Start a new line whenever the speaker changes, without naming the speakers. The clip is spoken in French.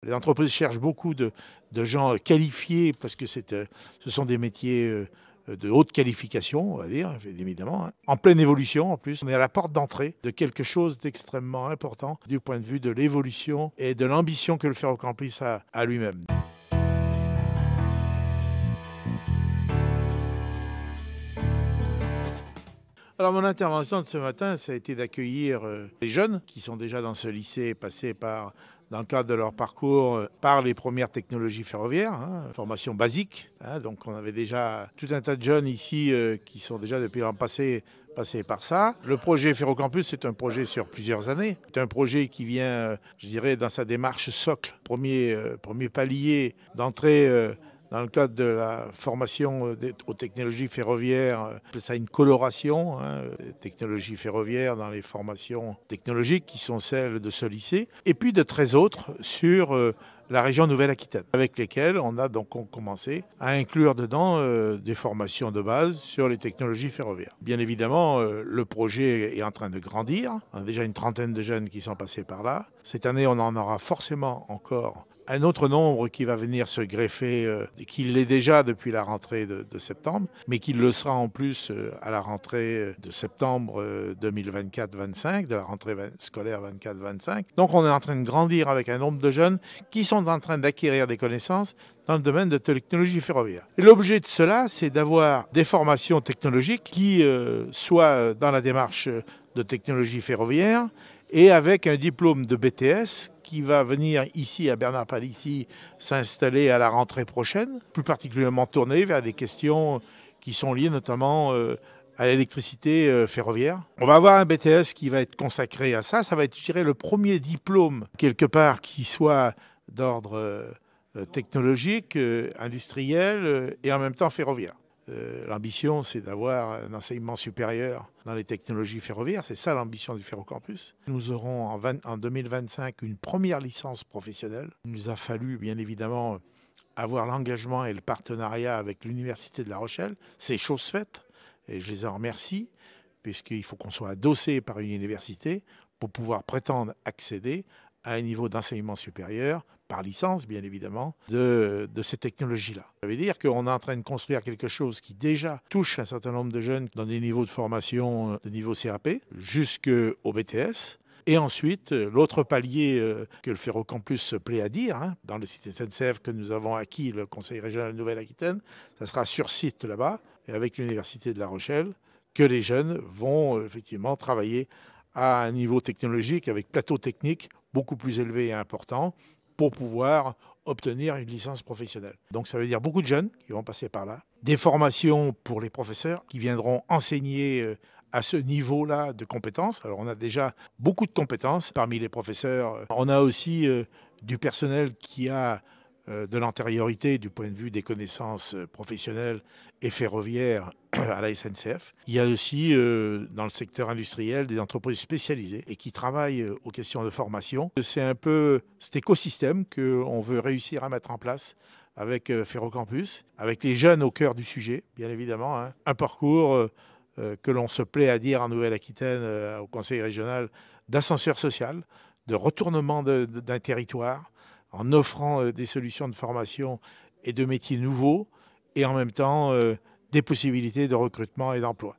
Les entreprises cherchent beaucoup de gens qualifiés parce que ce sont des métiers de haute qualification, on va dire, évidemment, hein. En pleine évolution en plus. On est à la porte d'entrée de quelque chose d'extrêmement important du point de vue de l'évolution et de l'ambition que le Ferrocampus a à lui-même. Alors mon intervention de ce matin, ça a été d'accueillir les jeunes qui sont déjà dans ce lycée, passés dans le cadre de leur parcours, par les premières technologies ferroviaires, hein, formation basique, hein. Donc on avait déjà tout un tas de jeunes ici qui sont déjà depuis l'an passé passés par ça. Le projet Ferrocampus, c'est un projet sur plusieurs années. C'est un projet qui vient, je dirais, dans sa démarche socle, premier palier d'entrée dans le cadre de la formation aux technologies ferroviaires. On appelle ça une coloration, hein, technologies ferroviaires dans les formations technologiques qui sont celles de ce lycée, et puis de 13 autres sur la région Nouvelle-Aquitaine, avec lesquelles on a donc commencé à inclure dedans des formations de base sur les technologies ferroviaires. Bien évidemment, le projet est en train de grandir. On a déjà une trentaine de jeunes qui sont passés par là. Cette année, on en aura forcément encore un autre nombre qui va venir se greffer, qui l'est déjà depuis la rentrée de septembre, mais qui le sera en plus à la rentrée de septembre 2024-25, de la rentrée scolaire 24-25. Donc on est en train de grandir avec un nombre de jeunes qui sont en train d'acquérir des connaissances dans le domaine de technologie ferroviaire. Et l'objet de cela, c'est d'avoir des formations technologiques qui soient dans la démarche de technologie ferroviaire et avec un diplôme de BTS qui va venir ici à Bernard-Palissy s'installer à la rentrée prochaine, plus particulièrement tourné vers des questions qui sont liées notamment à l'électricité ferroviaire. On va avoir un BTS qui va être consacré à ça. Ça va être, je dirais, le premier diplôme quelque part qui soit d'ordre technologique, industriel et en même temps ferroviaire. L'ambition, c'est d'avoir un enseignement supérieur dans les technologies ferroviaires. C'est ça l'ambition du Ferrocampus. Nous aurons en 2025 une première licence professionnelle. Il nous a fallu, bien évidemment, avoir l'engagement et le partenariat avec l'Université de La Rochelle. C'est chose faite et je les en remercie, puisqu'il faut qu'on soit adossé par une université pour pouvoir prétendre accéder à un niveau d'enseignement supérieur, par licence bien évidemment, de ces technologies-là. Ça veut dire qu'on est en train de construire quelque chose qui déjà touche un certain nombre de jeunes dans des niveaux de formation de niveau CAP jusqu'au BTS. Et ensuite, l'autre palier que le Ferrocampus se plaît à dire, hein, dans le site SNCF que nous avons acquis, le Conseil régional de Nouvelle-Aquitaine, ça sera sur site là-bas, et avec l'Université de La Rochelle, que les jeunes vont effectivement travailler à un niveau technologique avec plateau technique beaucoup plus élevé et important pour pouvoir obtenir une licence professionnelle. Donc ça veut dire beaucoup de jeunes qui vont passer par là, des formations pour les professeurs qui viendront enseigner à ce niveau-là de compétences. Alors on a déjà beaucoup de compétences parmi les professeurs. On a aussi du personnel qui a de l'antériorité du point de vue des connaissances professionnelles et ferroviaires à la SNCF. Il y a aussi dans le secteur industriel des entreprises spécialisées et qui travaillent aux questions de formation. C'est un peu cet écosystème qu'on veut réussir à mettre en place avec Ferrocampus, avec les jeunes au cœur du sujet, bien évidemment, hein. Un parcours que l'on se plaît à dire en Nouvelle-Aquitaine au Conseil régional d'ascenseur social, de retournement d'un territoire, en offrant des solutions de formation et de métiers nouveaux, et en même temps des possibilités de recrutement et d'emploi.